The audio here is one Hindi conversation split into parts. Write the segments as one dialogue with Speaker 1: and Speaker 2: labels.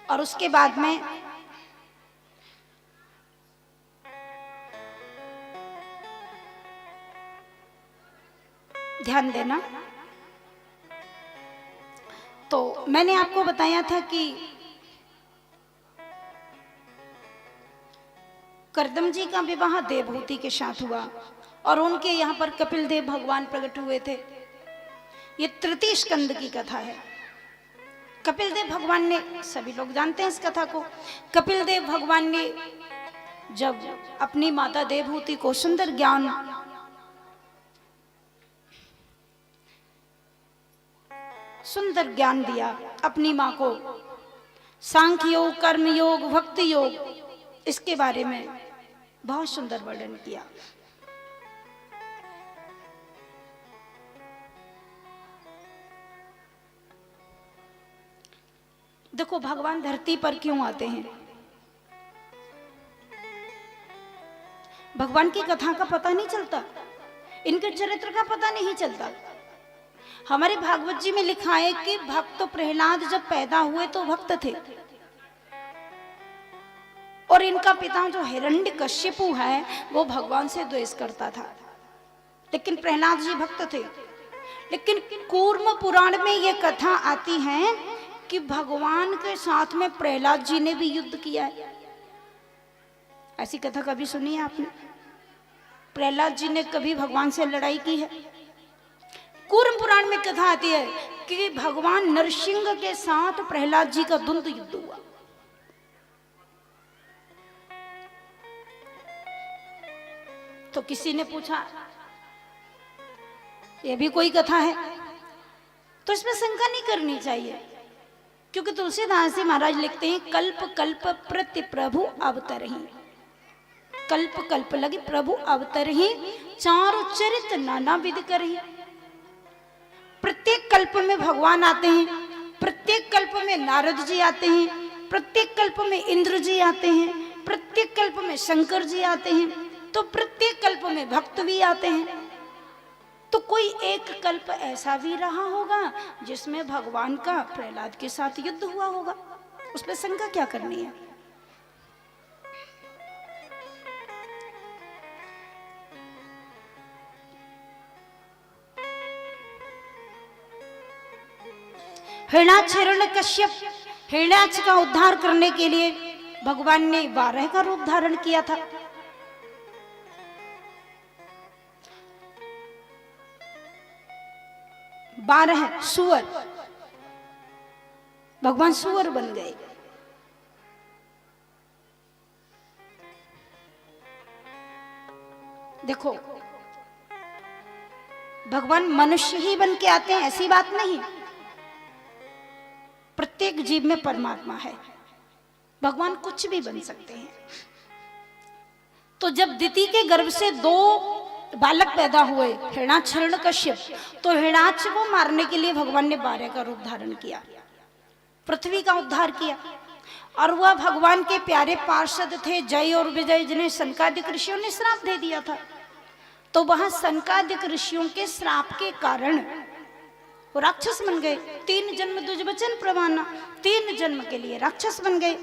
Speaker 1: और उसके बाद में ध्यान देना, तो मैंने आपको बताया था कि कर्दम जी का विवाह देवहूति के साथ हुआ और उनके यहाँ पर कपिल देव भगवान प्रकट हुए थे। ये तृतीय स्कंद की कथा है। कपिल देव भगवान ने, सभी लोग जानते हैं इस कथा को, कपिल देव भगवान ने जब अपनी माता देवहूति को सुंदर ज्ञान दिया, अपनी माँ को सांख्य योग, कर्म योग, भक्ति योग, इसके बारे में बहुत सुंदर वर्णन किया। देखो भगवान धरती पर क्यों आते हैं, भगवान की कथा का पता नहीं चलता, इनके चरित्र का पता नहीं चलता। हमारे भागवत जी में लिखा है कि भक्त प्रहलाद जब पैदा हुए तो भक्त थे, और इनका पिता जो हिरण्यकश्यपु है वो भगवान से द्वेष करता था, लेकिन प्रहलाद जी भक्त थे। लेकिन कूर्म पुराण में ये कथा आती है कि भगवान के साथ में प्रहलाद जी ने भी युद्ध किया है। ऐसी कथा कभी सुनी है आपने? प्रहलाद जी ने कभी भगवान से लड़ाई की है? कूर्म पुराण में कथा आती है कि भगवान नरसिंह के साथ प्रहलाद जी का द्वंद्व युद्ध हुआ। तो किसी ने पूछा ये भी कोई कथा है? तो इसमें शंका नहीं करनी चाहिए, क्योंकि तुलसीदास जी महाराज लिखते हैं कल्प कल्प प्रति प्रभु अवतरहि, कल्प कल्प लगी प्रभु अवतरहि, चारु चरित नाना विध करहि। प्रत्येक कल्प में भगवान आते हैं, प्रत्येक कल्प में नारद जी आते हैं, प्रत्येक कल्प में इंद्र जी आते हैं, प्रत्येक कल्प में शंकर जी आते हैं, तो प्रत्येक कल्प में भक्त भी आते हैं। तो कोई एक कल्प ऐसा भी रहा होगा जिसमें भगवान का प्रहलाद के साथ युद्ध हुआ होगा, उसमें शंका क्या करनी है। हिरण्याक्ष हिरण्यकश्यप, हिरण्याक्ष का उद्धार करने के लिए भगवान ने 12 का रूप धारण किया था। बारह सुअर, भगवान सुअर बन गए। देखो भगवान मनुष्य ही बन के आते हैं ऐसी बात नहीं, प्रत्येक जीव में परमात्मा है, भगवान कुछ भी बन सकते हैं। तो जब दिति के गर्भ से 2 बालक पैदा हुए, हिरण्याक्ष हिरण्यकश्यप, तो हिरण्याक्ष को मारने के लिए भगवान ने 12 का रूप धारण किया, पृथ्वी का उद्धार किया। और वह भगवान के प्यारे पार्षद थे जय और विजय, जिन्हें सनकादिक ऋषियों ने श्राप दे दिया था। तो वहां सनकादिक ऋषियों के श्राप के कारण वो राक्षस बन गए। 3 जन्म दुज वचन प्रमाण, 3 जन्म के लिए राक्षस बन गए।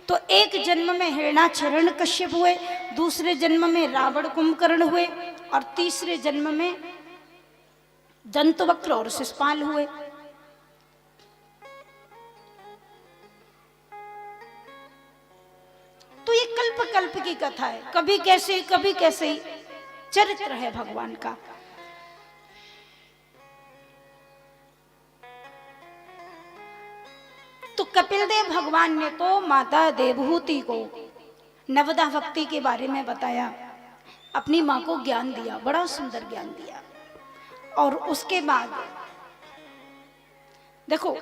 Speaker 1: तो एक जन्म में हिरण्याक्ष हिरण्यकश्यप हुए, दूसरे जन्म में रावण कुंभकर्ण हुए, और तीसरे जन्म में दंतवक्र और शिशुपाल हुए। तो ये कल्प कल्प की कथा है, कभी कैसे कभी कैसे चरित्र है भगवान का। तो कपिल देव भगवान ने तो माता देवहूति को नवदा भक्ति के बारे में बताया, अपनी माँ को ज्ञान दिया, बड़ा सुंदर ज्ञान दिया। और उसके बाद देखो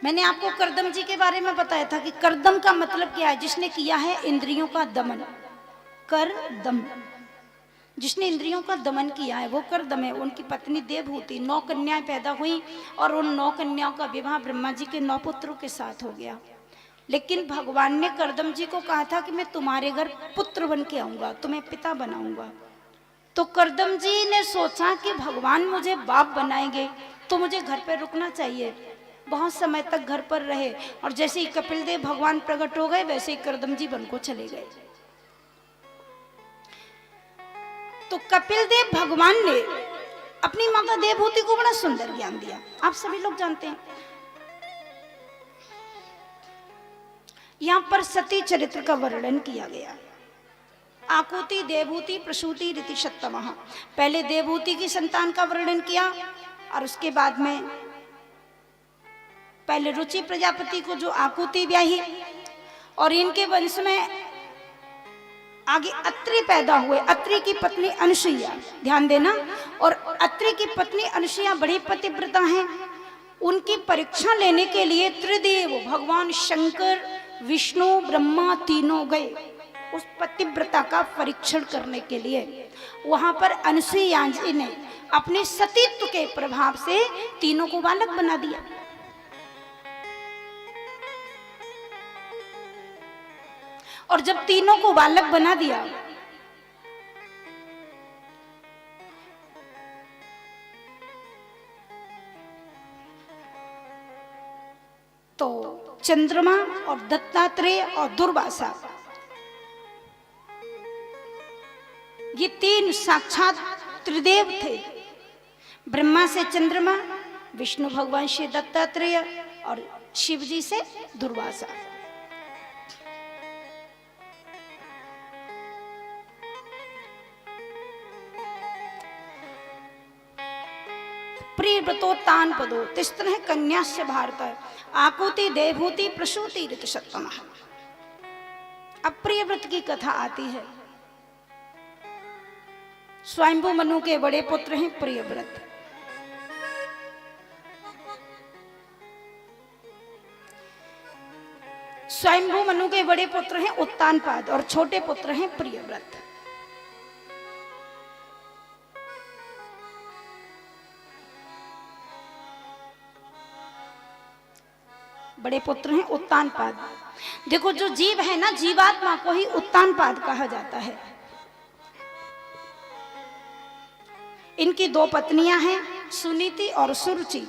Speaker 1: मैंने आपको कर्दम जी के बारे में बताया था कि कर्दम का मतलब क्या है, जिसने किया है इंद्रियों का दमन। करदम, जिसने इंद्रियों का दमन किया है वो करदम है। उनकी पत्नी देवहूति, 9 कन्याएं पैदा हुई और उन 9 कन्याओं का विवाह ब्रह्मा जी के 9 पुत्रों के साथ हो गया। लेकिन भगवान ने करदम जी को कहा था कि मैं तुम्हारे घर पुत्र बन के आऊंगा, तुम्हें पिता बनाऊंगा। तो करदम जी ने सोचा कि भगवान मुझे बाप बनाएंगे तो मुझे घर पर रुकना चाहिए। बहुत समय तक घर पर रहे और जैसे ही कपिल देव भगवान प्रकट हो गए वैसे ही करदम जी वन को चले गए। तो कपिल देव भगवान ने अपनी माता देवहूति को बड़ा सुंदर ज्ञान दिया, आप सभी लोग जानते हैं। यहां पर सती चरित्र का वर्णन किया गया। आकुति, देवहूति, प्रसूति, रीति सप्तमः। पहले देवहूति की संतान का वर्णन किया और उसके बाद में पहले रुचि प्रजापति को जो आकुति ब्याही और इनके वंश में आगे अत्रि पैदा हुए। अत्रि की पत्नी अनुसुईया, ध्यान देना, और अत्रि की पत्नी अनुसुईया बड़ी पतिव्रता हैं। उनकी परीक्षा लेने के लिए त्रिदेव भगवान शंकर, विष्णु, ब्रह्मा तीनों गए उस पतिव्रता का परीक्षण करने के लिए। वहां पर अनुसुईया जी ने अपने सतीत्व के प्रभाव से तीनों को बालक बना दिया। और जब तीनों को बालक बना दिया तो चंद्रमा और दत्तात्रेय और दुर्वासा ये तीन साक्षात त्रिदेव थे। ब्रह्मा से चंद्रमा, विष्णु भगवान से दत्तात्रेय और शिव जी से दुर्वासा। प्रियव्रतोत्तान पदो तिस्त्र है कन्यास्य भारत आकुति, देवहूति, प्रसूति, ऋतु सप्तमः। अब प्रियव्रत की कथा आती है। स्वयंभू मनु के बड़े पुत्र हैं प्रियव्रत। स्वयंभू मनु के बड़े पुत्र हैं उत्तानपाद और छोटे पुत्र हैं प्रियव्रत। बड़े पुत्र हैं उत्तानपाद। देखो जो जीव है ना, जीवात्मा को ही उत्तानपाद कहा जाता है। इनकी दो पत्नियां हैं, सुनीति और सुरुचि।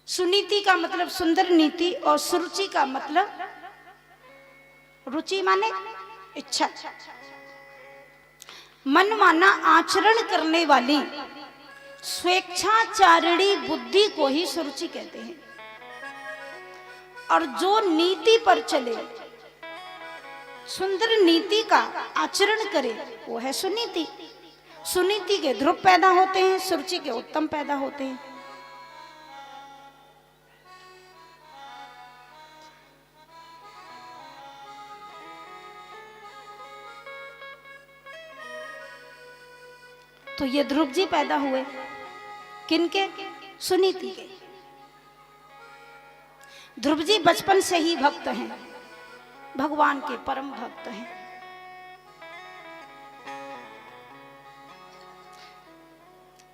Speaker 1: सुनीति का मतलब सुंदर नीति और सुरुचि का मतलब रुचि माने इच्छा, मनमाना आचरण करने वाली स्वेच्छाचारिणी बुद्धि को ही सुरुचि कहते हैं। और जो नीति पर चले, सुंदर नीति का आचरण करे, वो है सुनीति। सुनीति के ध्रुव पैदा होते हैं, सुरुचि के उत्तम पैदा होते हैं। तो ये ध्रुव जी पैदा हुए किनके? सुनीति के। ध्रुव जी बचपन से ही भक्त हैं, भगवान के परम भक्त हैं।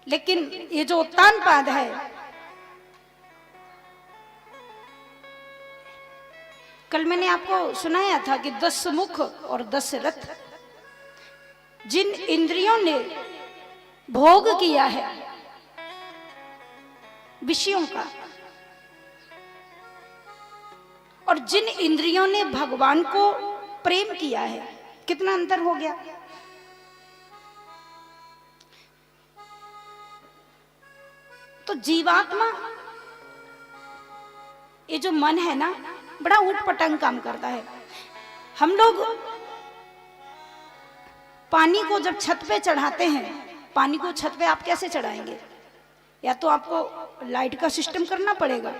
Speaker 1: लेकिन ये जो उत्तानपाद है, कल मैंने आपको सुनाया था कि 10 मुख और 10 रथ, जिन इंद्रियों ने भोग किया है विषयों का और जिन इंद्रियों ने भगवान को प्रेम किया है, कितना अंतर हो गया। तो जीवात्मा, ये जो मन है ना, बड़ा ऊटपटांग काम करता है। हम लोग पानी को जब छत पे चढ़ाते हैं, पानी को छत पे आप कैसे चढ़ाएंगे? या तो आपको लाइट का सिस्टम करना पड़ेगा,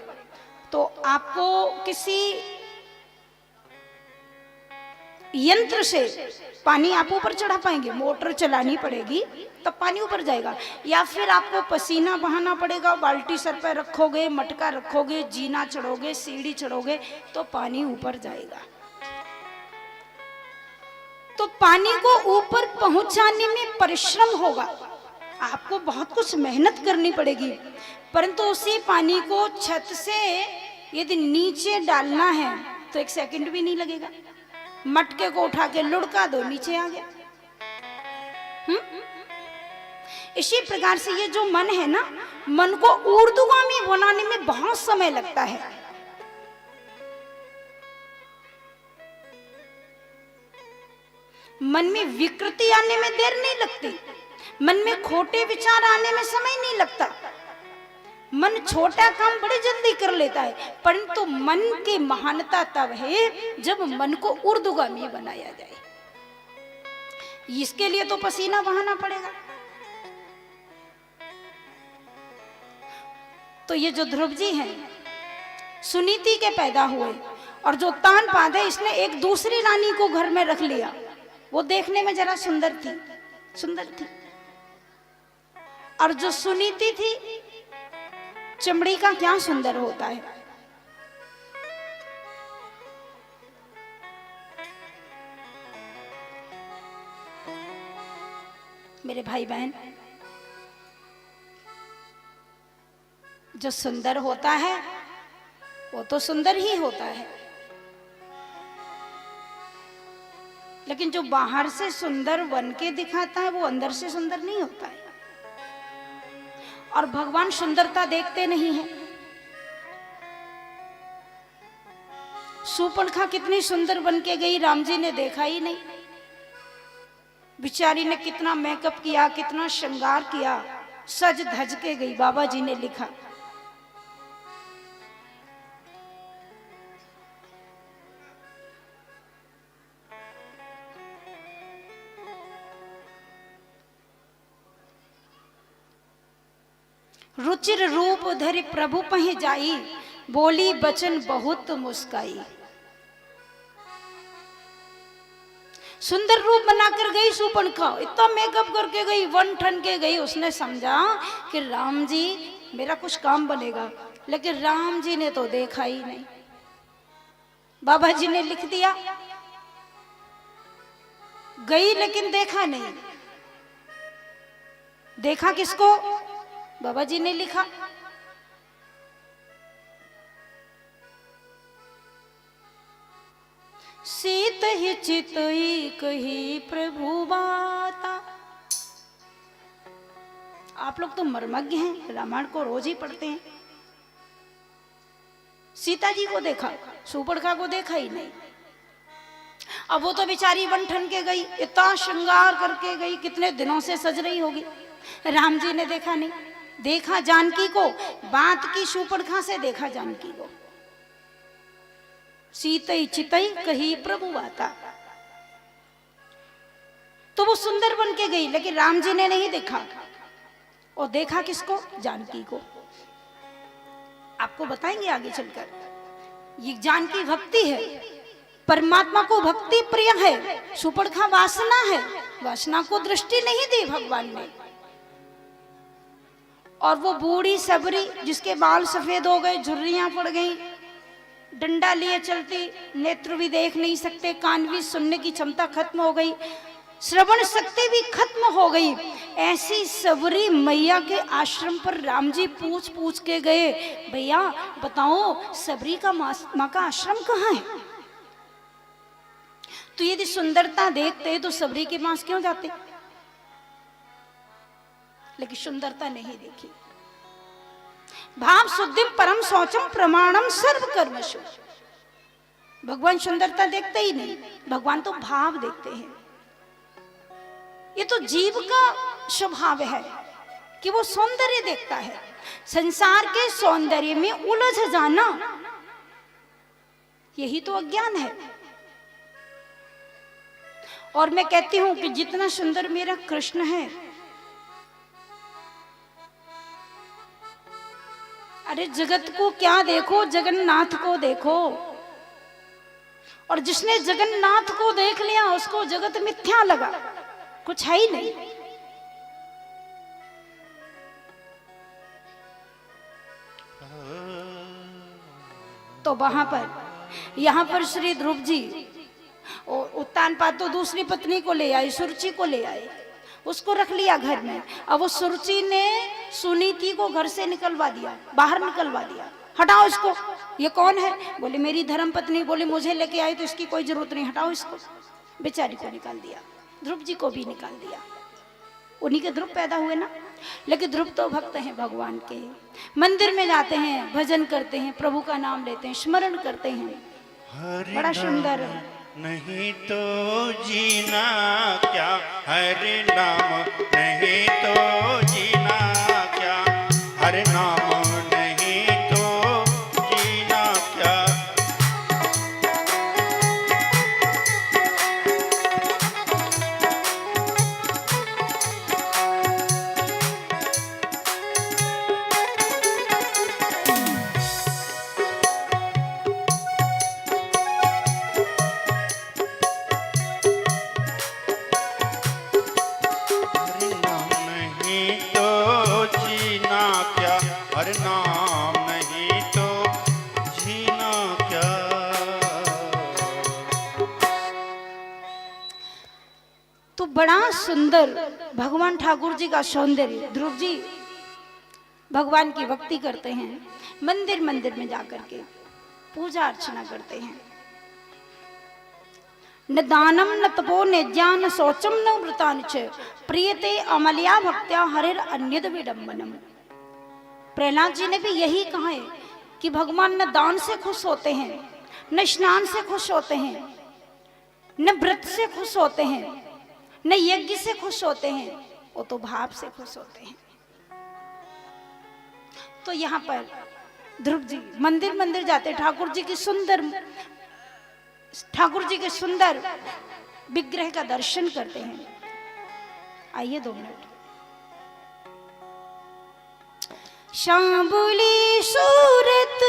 Speaker 1: तो आपको किसी यंत्र से पानी आप ऊपर चढ़ा पाएंगे, मोटर चलानी पड़ेगी तब पानी ऊपर जाएगा। या फिर आपको पसीना बहाना पड़ेगा, बाल्टी सर पर रखोगे, मटका रखोगे, जीना चढ़ोगे, सीढ़ी चढ़ोगे तो पानी ऊपर जाएगा। तो पानी को ऊपर पहुंचाने में परिश्रम होगा, आपको बहुत कुछ मेहनत करनी पड़ेगी। परंतु उसी पानी को छत से यदि नीचे डालना है तो 1 सेकंड भी नहीं लगेगा। मटके को उठा के लुढ़का दो, नीचे आ गया। इसी प्रकार से ये जो मन है ना, मन को ऊर्ध्वगामी बनाने में बहुत समय लगता है। मन में विकृति आने में देर नहीं लगती, मन में खोटे विचार आने में समय नहीं लगता। मन छोटा काम बड़ी जल्दी कर लेता है, परंतु मन की महानता तब है जब मन को ऊर्ध्वगामी बनाया जाए। इसके लिए तो पसीना बहाना पड़ेगा। तो ये जो ध्रुव जी हैं, सुनीति के पैदा हुए, और जो तानपाद है इसने एक दूसरी रानी को घर में रख लिया। वो देखने में जरा सुंदर थी, और जो सुनीति थी, चमड़ी का क्या सुंदर होता है। मेरे भाई बहन, जो सुंदर होता है वो तो सुंदर ही होता है, लेकिन जो बाहर से सुंदर बन के दिखाता है वो अंदर से सुंदर नहीं होता है। और भगवान सुंदरता देखते नहीं है। शूर्पणखा कितनी सुंदर बन के गई, राम जी ने देखा ही नहीं। बिचारी ने कितना मेकअप किया, कितना श्रृंगार किया, सज धज के गई। बाबा जी ने लिखा, रुचिर रूप धरि प्रभु पहि जाई, बोली बचन बहुत मुस्काई। सुंदर रूप बनाकर गई शूर्पणखा, इतना मेकअप करके गई, वन ठन के गई। उसने समझा कि राम जी मेरा कुछ काम बनेगा, लेकिन राम जी ने तो देखा ही नहीं। बाबा जी ने लिख दिया, गई लेकिन देखा नहीं। देखा किसको? बाबा जी ने लिखा, सीत ही चितई कही प्रभु बाता। आप लोग तो मर्मज्ञ हैं, रामायण को रोज ही पढ़ते हैं। सीता जी को देखा, शूर्पणखा को देखा ही नहीं। अब वो तो बेचारी बन ठन के गई, इतना श्रृंगार करके गई, कितने दिनों से सज रही होगी। राम जी ने देखा नहीं। देखा जानकी को, बात की शूर्पणखा से देखा जानकी को। सीतई चितई कही प्रभु बाता। तो वो सुंदर बन के गई, लेकिन राम जी ने नहीं देखा। और देखा किसको? जानकी को। आपको बताएंगे आगे चलकर। ये जानकी भक्ति है, परमात्मा को भक्ति प्रिय है। शूर्पणखा वासना है, वासना को दृष्टि नहीं दी भगवान ने। और वो बूढ़ी सबरी जिसके बाल सफेद हो गए, झुर्रियां पड़ गई, डंडा लिए चलती, नेत्र भी देख नहीं सकते, कान भी सुनने की क्षमता खत्म हो गई, श्रवण शक्ति भी खत्म हो गई। ऐसी सबरी मैया के आश्रम पर राम जी पूछ पूछ के गए, भैया बताओ सबरी का माँ का आश्रम कहाँ है? तो यदि सुंदरता देखते तो सबरी के पास क्यों जाते? लेकिन सुंदरता नहीं देखी। भाव शुद्धिम परम शौचम प्रमाणम सर्व कर्मशु। भगवान सुंदरता देखते ही नहीं, भगवान तो भाव देखते हैं। ये तो जीव का स्वभाव है कि वो सौंदर्य देखता है। संसार के सौंदर्य में उलझ जाना, यही तो अज्ञान है। और मैं कहती हूं कि जितना सुंदर मेरा कृष्ण है, अरे जगत को क्या देखो, जगन्नाथ को देखो। और जिसने जगन्नाथ को देख लिया उसको जगत मिथ्या लगा, कुछ है ही नहीं। तो वहां पर, यहां पर श्री ध्रुव जी उत्तानपाद तो दूसरी पत्नी को ले आई, सुरुचि को ले आए, उसको रख लिया घर में। अब वो सुरुचि ने सुनीति को घर से निकलवा दिया, बाहर निकलवा दिया। हटाओ इसको, ये कौन है? बोले मेरी धर्म पत्नी। बोले मुझे लेके आई तो इसकी कोई जरूरत नहीं, हटाओ इसको। बेचारी को निकाल दिया, ध्रुव जी को भी निकाल दिया। उन्हीं के ध्रुव पैदा हुए ना, लेकिन ध्रुव तो भक्त हैं भगवान के, मंदिर में जाते हैं, भजन करते हैं, प्रभु का नाम लेते हैं, स्मरण करते हैं, बड़ा सुंदर है।
Speaker 2: नहीं तो जीना क्या, हरि नाम नहीं तो जीना क्या, हरि नाम नहीं तो जीना क्या। हर नाम नहीं तो जीना क्या।
Speaker 1: तो बड़ा सुंदर भगवान ठाकुर जी का सौंदर्य। ध्रुव जी भगवान की भक्ति करते हैं, मंदिर मंदिर में जाकर के पूजा अर्चना करते हैं। न दानम न तपो न ज्ञान शौचम न व्रतान च प्रियते अमल्या भक्त्या हरिर अन्यद विडंबनम। प्रहलाद जी ने भी यही कहा है कि भगवान न दान से खुश होते हैं, न स्नान से खुश होते हैं, न व्रत से खुश होते हैं, न यज्ञ से खुश होते हैं, वो तो भाव से खुश होते हैं। तो यहाँ पर ध्रुव जी मंदिर मंदिर जाते, ठाकुर जी के सुंदर विग्रह का दर्शन करते हैं। आइए 2 मिनट। सांबुली सूरत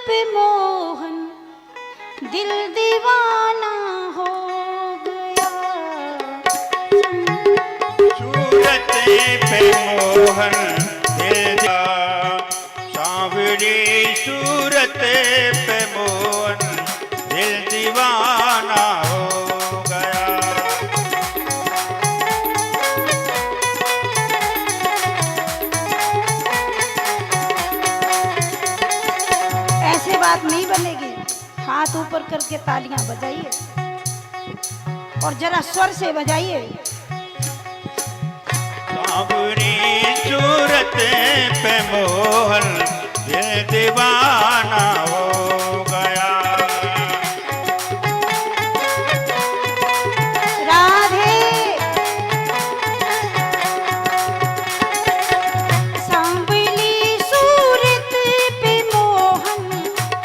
Speaker 1: पे मोहन दिल दीवाना हो गया,
Speaker 2: सूरत पे मोहन दिल, सांवली सूरत पे मोहन दिल दीवाना हो गया।
Speaker 1: ऐसे बात नहीं बनेगी। हाथ ऊपर करके तालियां बजाइए और जरा स्वर से बजाइए।
Speaker 2: सांवली सूरत पे मोहन दिल दीवाना हो गया।
Speaker 1: राधे सांवली सूरत पे मोहन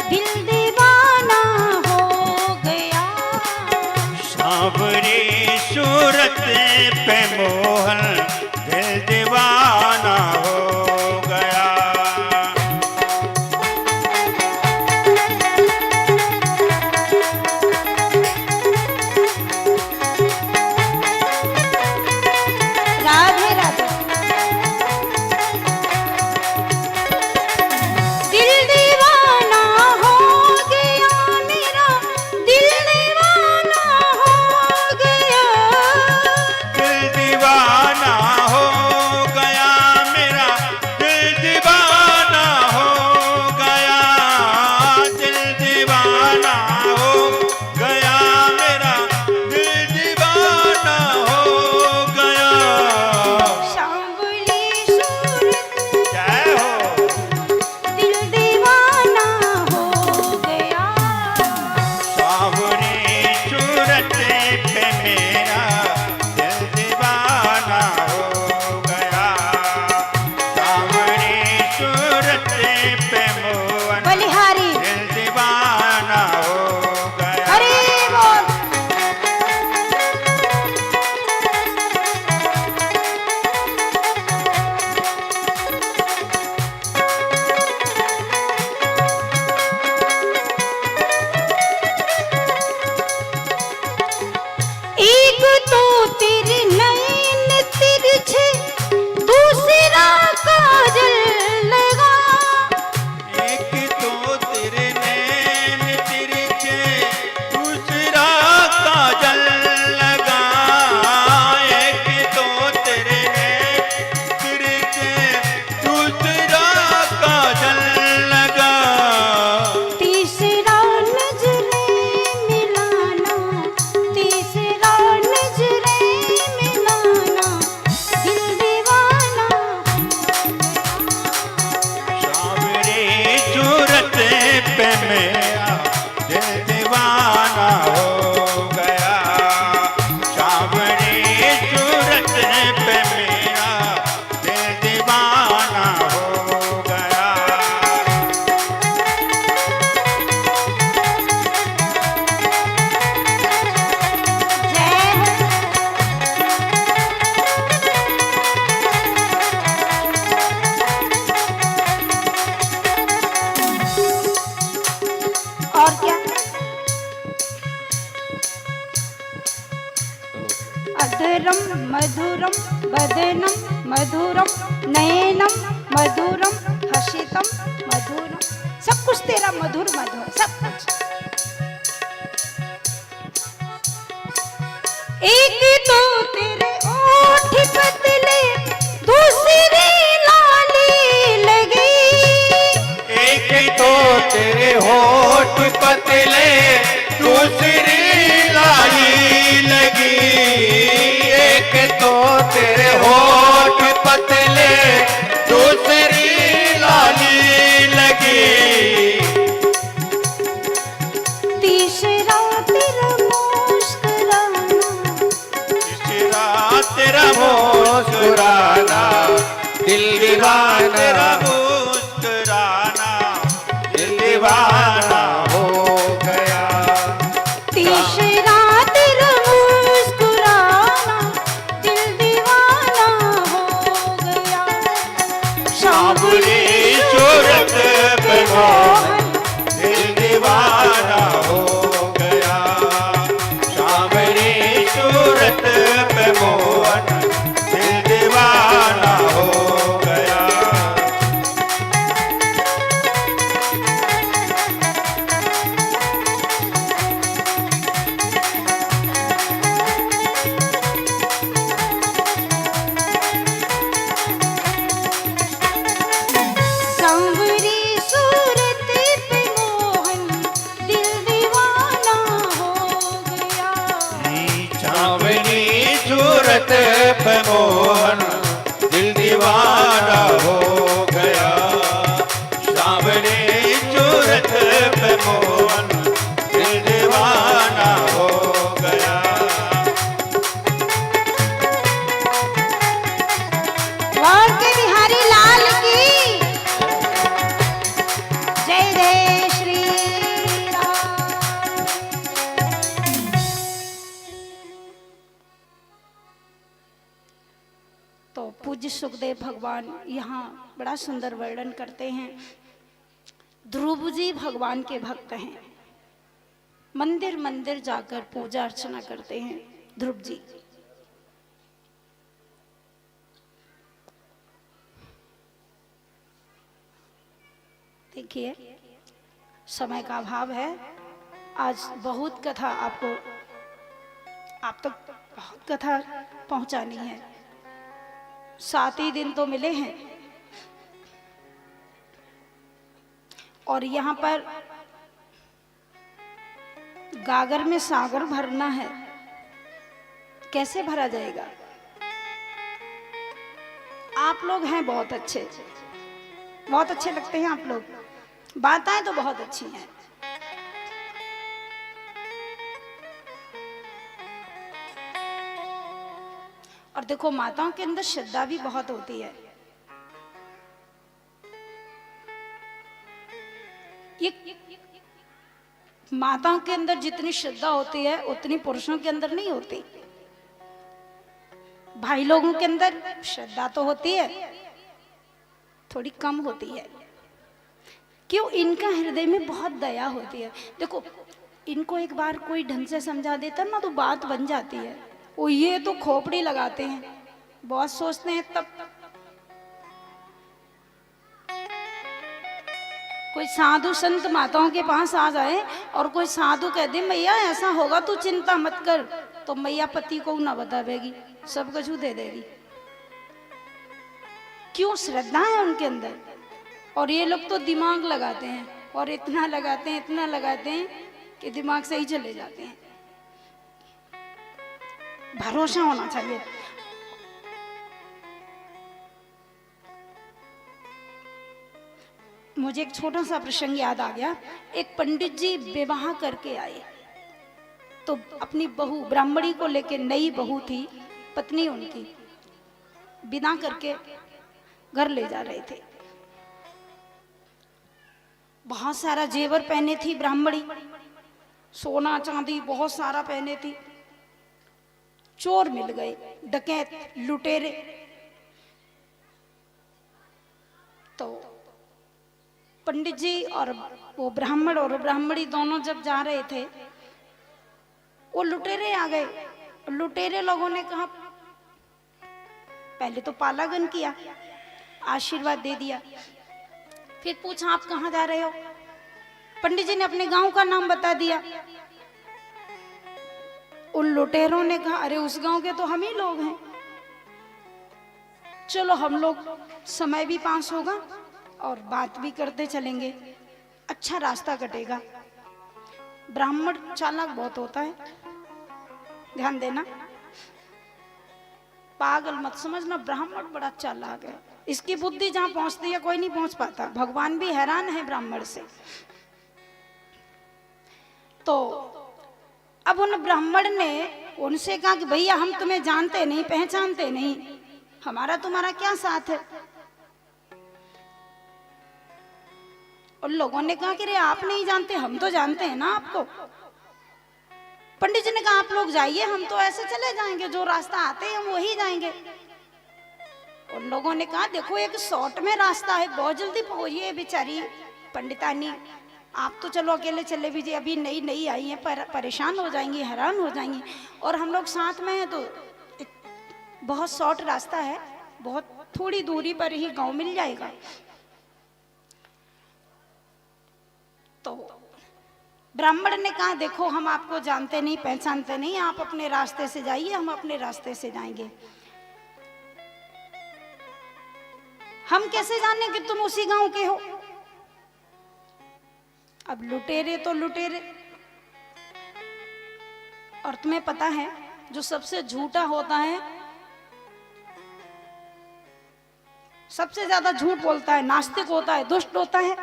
Speaker 1: दिल दीवाना हो गया,
Speaker 2: सांवली सूरत पे मोहन दिल दीवाना हो गया।
Speaker 1: राधे राधे। दिल दीवाना हो गया मेरा, दिल दीवाना हो गया,
Speaker 2: दिल दीवाना हो गया मेरा, दिल दीवाना हो गया, दिल दीवाना हो गया मेरा, दिल दीवाना हो गया।
Speaker 1: सांवली सूरत
Speaker 2: जय हो।
Speaker 1: दिल दीवाना हो गया,
Speaker 2: सांवली सूरत पे मेरा दिल दीवाना हो गया, सांवली सूरत पे मोहन
Speaker 1: बलिहारी
Speaker 2: दिल दीवाना हो गया।
Speaker 1: हरे बोल। एक तो तेरे नैन तिरछे, दूसरा काजल लगा,
Speaker 2: एक तो तेरे नैन तिरछे, दूसरा काजल लगा, एक तो तेरे नैन तिरछे, दूसरा काजल लगा,
Speaker 1: तीसरा नजरे मिलाना, तीसरा नजरे अधरम मधुरम वदनम मधुरम नयनम मधुरम हसितम मधुरम, सब कुछ तेरा मधुर मधुर सब कुछ। एक तो तेरे ओठ पतले दूसरी लाली लगी,
Speaker 2: एक तो तेरे होठ पतले दूसरी लाली लगी, एक तो तेरे होठ पतले दूसरी लाली लगी,
Speaker 1: तीसरा तेरा मुस्कुराना,
Speaker 2: तीसरा तेरा मुस्कुराना, दिल दीवाना तेरा मुस्कुराना, दिल दीवाना हो गया।
Speaker 1: तीसरा तेरा मुस्कुराना दिल दीवाना हो गया,
Speaker 2: सांवरी सूरत पे मोहन दिल दीवाना हो गया, सांवरी सूरत पे मोहन दिल दीवाना हो गया।
Speaker 1: सांवरी सूरत पे मोहन दिल दीवाना हो गया,
Speaker 2: सांवरी सूरत पे मोहन दिल दीवाना हो गया, सांवरी सूरत पे मोहन दिल दीवाना हो गया।
Speaker 1: वार के बिहारी लाल की जय जय श्री राम। तो पूज्य सुखदेव भगवान यहाँ बड़ा सुंदर वर्णन करते हैं। ध्रुव जी भगवान के भक्त हैं, मंदिर मंदिर जाकर पूजा अर्चना करते हैं ध्रुव जी। देखिए समय का अभाव है, आज बहुत कथा आपको आप तक बहुत कथा पहुंचानी है। 7 ही दिन तो मिले हैं और यहाँ पर गागर में सागर भरना है, कैसे भरा जाएगा? आप लोग हैं बहुत अच्छे, बहुत अच्छे लगते हैं आप लोग, बातें तो बहुत अच्छी हैं। और देखो माताओं के अंदर श्रद्धा भी बहुत होती है। ये माताओं के अंदर जितनी श्रद्धा होती है उतनी पुरुषों के अंदर नहीं होती। भाई लोगों के अंदर श्रद्धा तो होती है, थोड़ी कम होती है। क्यों? इनका हृदय में बहुत दया होती है। देखो इनको एक बार कोई ढंग से समझा देता ना तो बात बन जाती है। वो ये तो खोपड़ी लगाते हैं, बहुत सोचते हैं। तब कोई साधु संत माताओं के पास आ जाए और कोई साधु कह दे मैया ऐसा होगा तू चिंता मत कर, तो मैया पति को ना बतावेगी, सब कुछ दे देगी। क्यों? श्रद्धा है उनके अंदर। और ये लोग तो दिमाग लगाते हैं और इतना लगाते हैं, इतना लगाते हैं कि दिमाग से ही चले जाते हैं। भरोसा होना चाहिए। मुझे एक छोटा सा प्रसंग याद आ गया। एक पंडित जी विवाह करके आए तो अपनी बहू ब्राह्मणी को लेके, नई बहू थी, पत्नी उनकी, बिना करके घर ले जा रहे थे। बहुत सारा जेवर पहने थी ब्राह्मणी, सोना चांदी बहुत सारा पहने थी। चोर मिल गए, डकैत, लुटेरे। तो पंडित जी और वो ब्राह्मण और ब्राह्मणी दोनों जब जा रहे थे, वो लुटेरे आ गए लुटेरे लोगों ने कहा, पहले तो पालागन किया, आशीर्वाद दे दिया, फिर पूछा आप कहाँ जा रहे हो? पंडित जी ने अपने गांव का नाम बता दिया। उन लुटेरों ने कहा, अरे उस गांव के तो हम ही लोग हैं, चलो हम लोग समय भी पास होगा और बात भी करते चलेंगे, अच्छा रास्ता कटेगा। ब्राह्मण चालाक बहुत होता है, ध्यान देना, पागल मत समझना, ब्राह्मण बड़ा चालाक है। इसकी बुद्धि जहां पहुंचती है कोई नहीं पहुंच पाता, भगवान भी हैरान है ब्राह्मण से। तो अब उन ब्राह्मण ने उनसे कहा कि भैया हम तुम्हें जानते नहीं, पहचानते नहीं, हमारा तुम्हारा क्या साथ है? और लोगों ने कहा कि रे आप नहीं जानते, हम तो जानते हैं ना आपको। पंडित जी ने कहा आप लोग जाइए, हम तो ऐसे चले जाएंगे, जो रास्ता आते हैं हम वही जाएंगे। उन लोगों ने कहा देखो एक शॉर्ट में रास्ता है, बहुत जल्दी पहुंचिए। बेचारी पंडितानी, आप तो चलो अकेले चले भी, अभी नई नई आई हैं, परेशान हो जाएंगी, हैरान हो जाएंगी, और हम लोग साथ में हैं, तो बहुत शॉर्ट रास्ता है, बहुत थोड़ी दूरी पर ही गांव मिल जाएगा। तो ब्राह्मण ने कहा देखो हम आपको जानते नहीं, पहचानते नहीं, आप अपने रास्ते से जाइए, हम अपने रास्ते से जाएंगे। हम कैसे जाने कि तुम उसी गांव के हो? अब लुटेरे तो लुटेरे, और तुम्हें पता है जो सबसे झूठा होता है, सबसे ज्यादा झूठ बोलता है, नास्तिक होता है, दुष्ट होता है,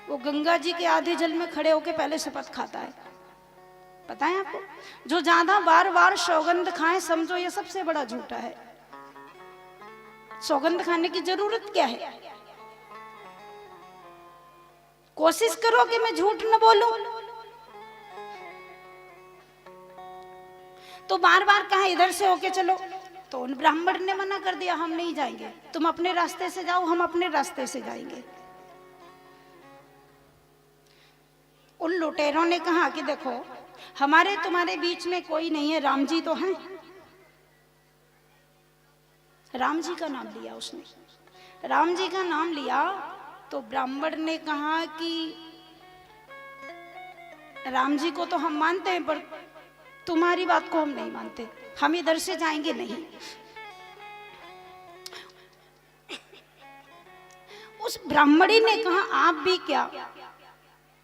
Speaker 1: वो गंगा जी के आधे जल में खड़े होकर पहले शपथ खाता है। पता है आपको? जो ज्यादा बार बार सौगंध खाए, समझो ये सबसे बड़ा झूठा है। सौगंध खाने की जरूरत क्या है? कोशिश करो कि मैं झूठ न बोलूं। तो बार बार कहा इधर से होके चलो, तो उन ब्राह्मण ने मना कर दिया, हम नहीं जाएंगे, तुम अपने रास्ते से जाओ, हम अपने रास्ते से जाएंगे। उन लुटेरों ने कहा कि देखो हमारे तुम्हारे बीच में कोई नहीं है, राम जी तो हैं। राम जी का नाम लिया उसने, राम जी का नाम लिया। तो ब्राह्मण ने कहा कि राम जी को तो हम मानते हैं, पर तुम्हारी बात को हम नहीं मानते, हम इधर से जाएंगे नहीं। उस ब्राह्मणी ने कहा आप भी क्या,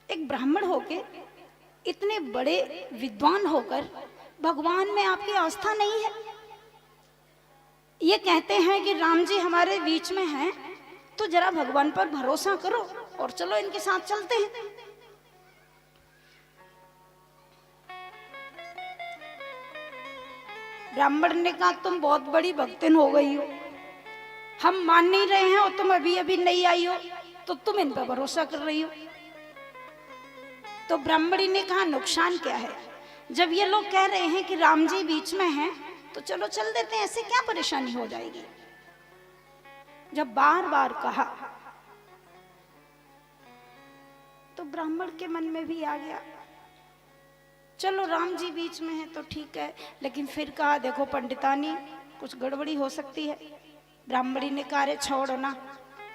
Speaker 1: एक ब्राह्मण होके, इतने बड़े विद्वान होकर भगवान में आपकी आस्था नहीं है? ये कहते हैं कि राम जी हमारे बीच में हैं, तो जरा भगवान पर भरोसा करो और चलो इनके साथ चलते हैं। ब्राह्मण ने कहा तुम बहुत बड़ी भक्तिन हो गई हो, हम मान नहीं रहे हैं, और तुम अभी अभी नहीं आई हो, तो तुम इन पर भरोसा कर रही हो। तो ब्राह्मणी ने कहा नुकसान क्या है, जब ये लोग कह रहे हैं कि राम जी बीच में हैं, तो चलो चल देते हैं, ऐसे क्या परेशानी हो जाएगी। जब बार बार कहा तो ब्राह्मण के मन में भी आ गया, चलो राम जी बीच में है तो ठीक है, लेकिन फिर कहा देखो पंडितानी कुछ गड़बड़ी हो सकती है। ब्राह्मणी ने कहा छोड़ो ना,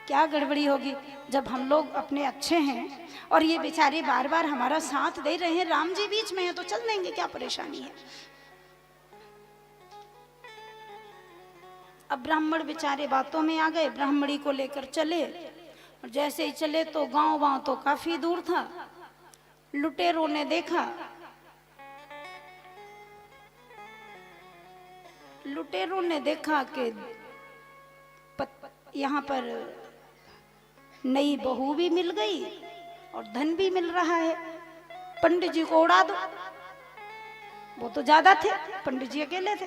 Speaker 1: क्या गड़बड़ी होगी, जब हम लोग अपने अच्छे हैं और ये बेचारे बार बार हमारा साथ दे रहे हैं, राम जी बीच में है तो चल देंगे, क्या परेशानी है। अब ब्राह्मण बेचारे बातों में आ गए, ब्राह्मणी को लेकर चले, और जैसे ही चले तो गांव वांव तो काफी दूर था। लुटेरों ने देखा, कि यहाँ पर नई बहू भी मिल गई और धन भी मिल रहा है, पंडित जी को उड़ा दो। वो तो ज्यादा थे, पंडित जी अकेले थे।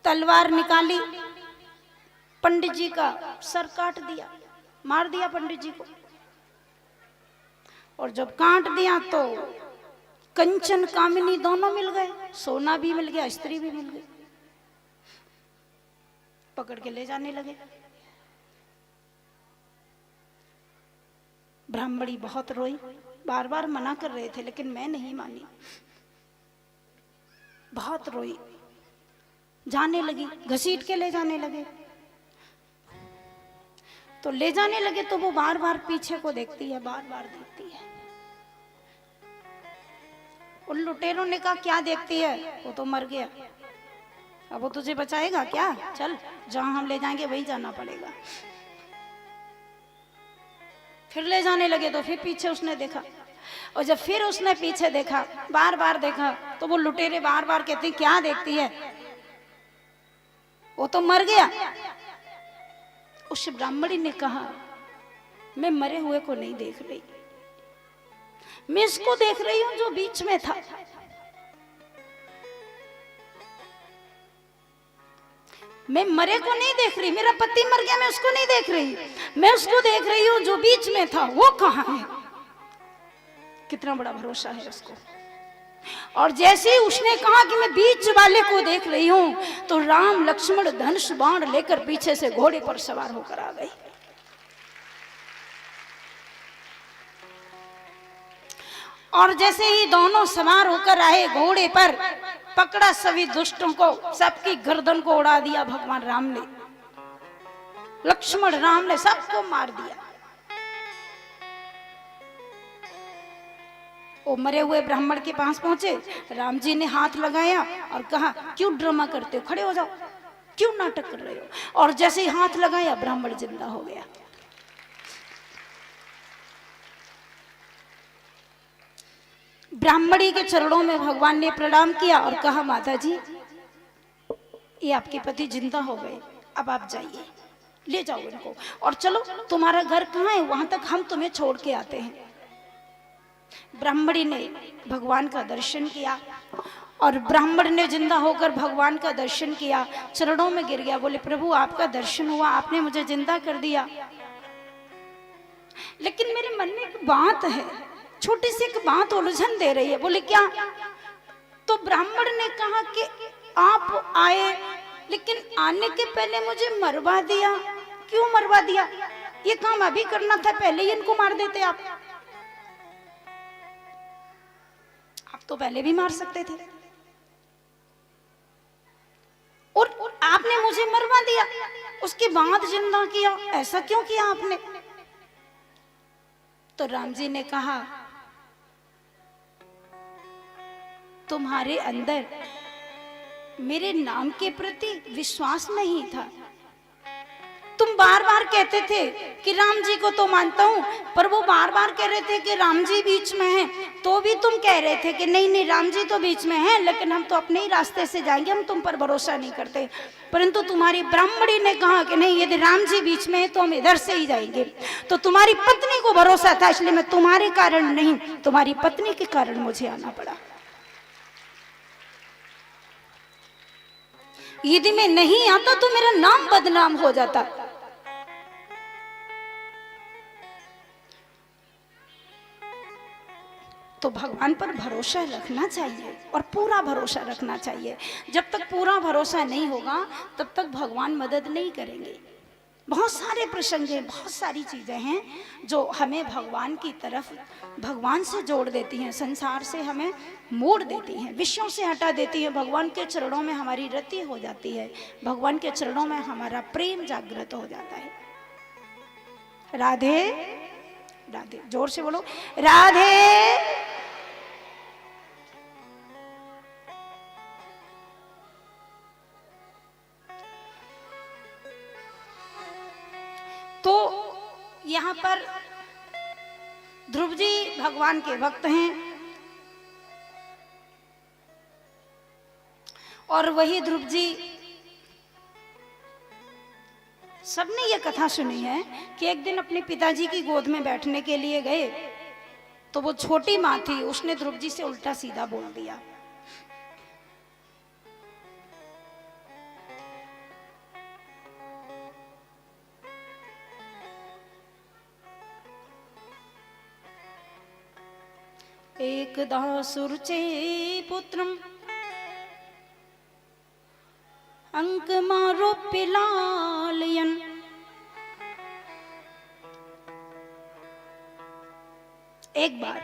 Speaker 1: तलवार निकाली, पंडित जी का सर काट दिया, मार दिया पंडित जी को। और जब काट दिया तो कंचन कामिनी दोनों मिल गए, सोना भी मिल गया, स्त्री भी मिल गई, पकड़ के ले जाने लगे। ब्राह्मणी बहुत रोई, बार बार मना कर रहे थे लेकिन मैं नहीं मानी, बहुत रोई, जाने लगी, घसीट के ले जाने लगे। तो ले जाने लगे तो वो बार बार पीछे को देखती है, बार बार देखती है। उन लुटेरों ने कहा क्या देखती है, वो तो मर गया, अब वो तुझे बचाएगा क्या, चल जहां हम ले जाएंगे वहीं जाना पड़ेगा। फिर ले जाने लगे तो फिर पीछे उसने देखा, और जब फिर उसने पीछे देखा, बार बार देखा, तो वो लुटेरे बार बार कहते क्या देखती है, वो तो मर गया। उस ब्राह्मणी ने कहा मैं मरे हुए को नहीं देख रही, मैं इसको देख रही हूं जो बीच में था। मैं मरे को नहीं देख रही, मेरा पति मर गया, मैं उसको नहीं देख रही, मैं उसको देख रही हूं जो बीच में था, वो कहां है। कितना बड़ा भरोसा है उसको। और जैसे ही उसने कहा कि मैं बीच वाले को देख रही हूं, तो राम लक्ष्मण धनुष बाण लेकर पीछे से घोड़े पर सवार होकर आ गए। और जैसे ही दोनों सवार होकर आए घोड़े पर, पकड़ा सभी दुष्टों को, सबकी गर्दन को उड़ा दिया भगवान राम ने, लक्ष्मण राम ने सबको मार दिया। वो मरे हुए ब्राह्मण के पास पहुंचे, राम जी ने हाथ लगाया और कहा क्यों ड्रामा करते हो, खड़े हो जाओ, क्यों नाटक कर रहे हो। और जैसे ही हाथ लगाया ब्राह्मण जिंदा हो गया। ब्राह्मणी के चरणों में भगवान ने प्रणाम किया और कहा माता जी ये आपके पति जिंदा हो गए, अब आप जाइए, ले जाओ इनको और चलो, तुम्हारा घर कहाँ है वहां तक हम तुम्हें छोड़ के आते हैं। ब्राह्मणी ने भगवान का दर्शन किया और ब्राह्मण ने जिंदा होकर भगवान का दर्शन किया, चरणों में गिर गया, बोले प्रभु आपका दर्शन हुआ, आपने मुझे जिंदा कर दिया, लेकिन मेरे मन में एक बात है, छोटी सी एक बात उलझन दे रही है। बोले क्या। तो ब्राह्मण ने कहा कि आप आए लेकिन आने के पहले मुझे मरवा दिया, क्यों मरवा दिया, ये काम अभी करना था, पहले ही इनको मार देते आप तो पहले भी मार सकते थे, और आपने मुझे मरवा दिया, उसके बाद जिंदा किया, ऐसा क्यों किया आपने। तो राम जी ने कहा तुम्हारे अंदर मेरे नाम के प्रति विश्वास नहीं था, तुम बार बार कहते थे कि राम जी को तो मानता हूं, पर वो बार बार कह रहे थे कि राम जी बीच में हैं, तो भी तुम कह रहे थे कि नहीं नहीं राम जी तो बीच में हैं, लेकिन हम तो अपने ही रास्ते से जाएंगे, हम तुम पर भरोसा नहीं करते। परंतु तुम्हारी ब्राह्मणी ने कहा कि नहीं यदि राम जी बीच में है तो हम इधर से ही जाएंगे। तो तुम्हारी पत्नी को भरोसा था, इसलिए मैं तुम्हारे कारण नहीं, तुम्हारी पत्नी के कारण मुझे आना पड़ा। यदि मैं नहीं आता तो मेरा नाम बदनाम हो जाता। तो भगवान पर भरोसा रखना चाहिए और पूरा भरोसा रखना चाहिए। जब तक पूरा भरोसा नहीं होगा तब तक भगवान मदद नहीं करेंगे। बहुत सारे प्रसंग हैं, बहुत सारी चीजें हैं जो हमें भगवान की तरफ, भगवान से जोड़ देती हैं, संसार से हमें मोड़ देती हैं, विषयों से हटा देती हैं, भगवान के चरणों में हमारी रति हो जाती है, भगवान के चरणों में हमारा प्रेम जागृत हो जाता है। राधे राधे, जोर से बोलो राधे। तो यहाँ पर ध्रुव जी भगवान के भक्त हैं और वही ध्रुव जी, सबने ये कथा सुनी है कि एक दिन अपने पिताजी की गोद में बैठने के लिए गए तो वो छोटी माँ थी, उसने ध्रुव जी से उल्टा सीधा बोल दिया। एकदा सुरुचे पुत्रम अंकमारोप्य लालयन्। एक बार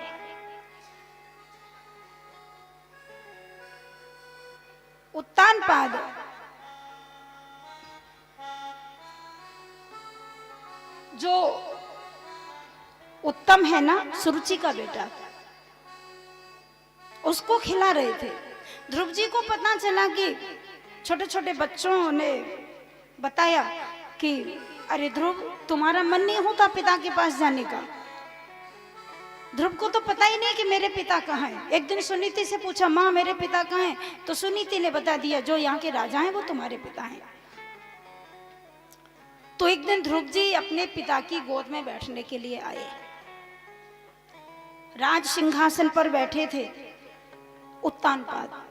Speaker 1: पाद जो उत्तम है ना, सुरुचि का बेटा, उसको खिला रहे थे। ध्रुव जी को पता चला कि छोटे छोटे बच्चों ने बताया कि अरे ध्रुव, तुम्हारा मन नहीं होता पिता के पास जाने का। ध्रुव को तो पता ही नहीं कि मेरे पिता कहाँ हैं। एक दिन सुनीति से पूछा, माँ मेरे पिता कहाँ हैं? तो सुनीति ने बता दिया, जो यहाँ के राजा हैं वो तुम्हारे पिता हैं। तो एक दिन ध्रुव जी अपने पिता की गोद में बैठने के लिए आए। राज सिंहासन पर बैठे थे उत्तानपाद।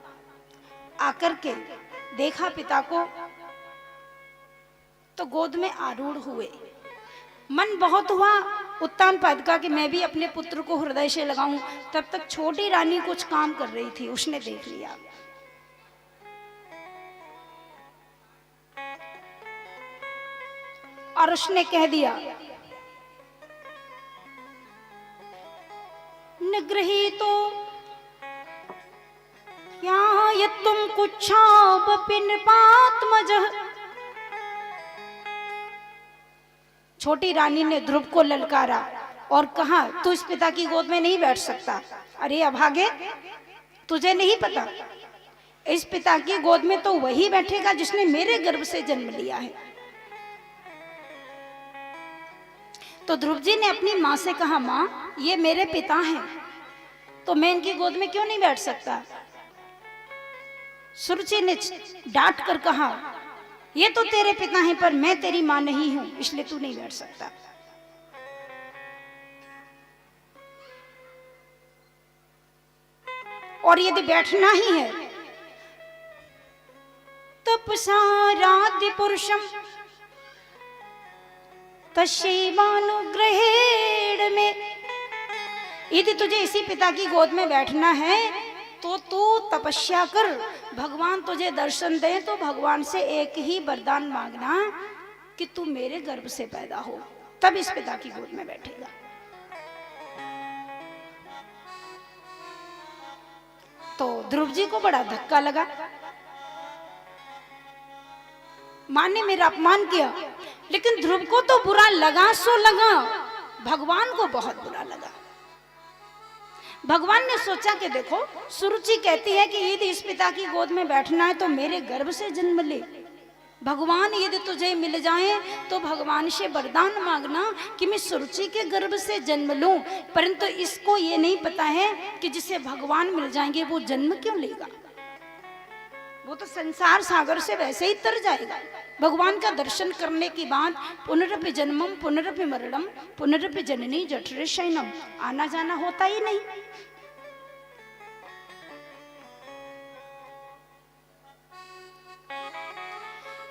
Speaker 1: आकर के देखा पिता को तो गोद में आरूढ़ हुए। मन बहुत हुआ उत्तानपाद का कि मैं भी अपने पुत्र को हृदय से लगाऊं। तब तक छोटी रानी कुछ काम कर रही थी, उसने देख लिया। और उसने कह दिया, निगृहीतो या तुम कुच्छाब पिनपात्मजः। छोटी रानी ने ध्रुव को ललकारा और कहा, तू इस पिता की गोद में नहीं बैठ सकता। अरे अभागे, तुझे नहीं पता, इस पिता की गोद में तो वही बैठेगा जिसने मेरे गर्भ से जन्म लिया है। तो ध्रुव जी ने अपनी माँ से कहा, माँ ये मेरे पिता हैं, तो मैं इनकी गोद में क्यों नहीं बैठ सकता? सुरुचि ने डांट कर कहा, ये तो तेरे पिता हैं पर मैं तेरी माँ नहीं हूं, इसलिए तू नहीं बैठ सकता। और यदि बैठना ही है, तपसाराध्य पुरुषम तस्यैवानुग्रहेण में। यदि तुझे इसी पिता की गोद में बैठना है तो तू तपस्या कर, भगवान तुझे दर्शन दे तो भगवान से एक ही वरदान मांगना कि तू मेरे गर्भ से पैदा हो, तब इस पिता की गोद में बैठेगा। तो ध्रुव जी को बड़ा धक्का लगा। मां ने मेरा अपमान किया, लेकिन ध्रुव को तो बुरा लगा सो लगा, भगवान को बहुत बुरा लगा। भगवान ने सोचा कि देखो, सुरुचि कहती है कि यदि इस पिता की गोद में बैठना है तो मेरे गर्भ से जन्म ले। भगवान यदि तुझे मिल जाए तो भगवान से वरदान मांगना कि मैं सुरुचि के गर्भ से जन्म लूं। परंतु इसको ये नहीं पता है कि जिसे भगवान मिल जाएंगे वो जन्म क्यों लेगा, वो तो संसार सागर से वैसे ही तर जाएगा। भगवान का दर्शन करने के बाद पुनरपि जन्मम पुनरपि मरणम पुनरपि जननी जठरे शयनम, आना जाना होता ही नहीं।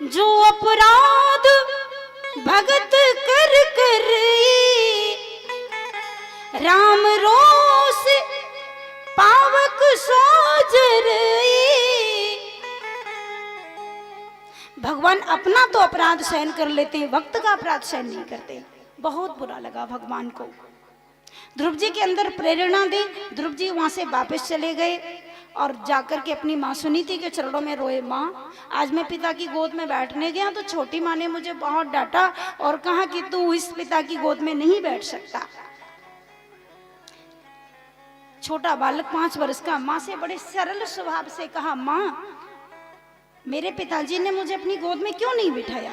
Speaker 1: जो अपराध भगत कर कर राम रोष पावक सोजर। भगवान अपना तो अपराध सहन कर लेते हैं, भक्त का अपराध सहन नहीं करते। बहुत बुरा लगा भगवान को। ध्रुव जी के अंदर प्रेरणा दी। ध्रुव जी वहां से वापस चले गए और जाकर के अपनी माँ सुनीति के चरणों में रोए, माँ आज मैं पिता की गोद में बैठने गया तो छोटी माँ ने मुझे बहुत डांटा और कहा कि तू इस पिता की गोद में नहीं बैठ सकता। छोटा बालक 5 वर्ष का माँ से बड़े सरल स्वभाव से कहा, माँ मेरे पिताजी ने मुझे अपनी गोद में क्यों नहीं बिठाया?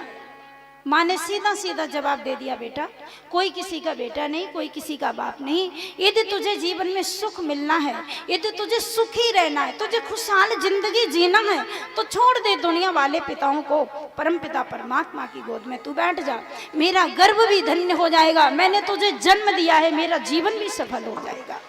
Speaker 1: माँ ने सीधा सीधा जवाब दे दिया, बेटा कोई किसी का बेटा नहीं, कोई किसी का बाप नहीं। यदि तुझे जीवन में सुख मिलना है, यदि तुझे सुखी रहना है, तुझे खुशहाल जिंदगी जीना है तो छोड़ दे दुनिया वाले पिताओं को, परम पिता परमात्मा की गोद में तू बैठ जा। मेरा गर्भ भी धन्य हो जाएगा, मैंने तुझे जन्म दिया है, मेरा जीवन भी सफल हो जाएगा।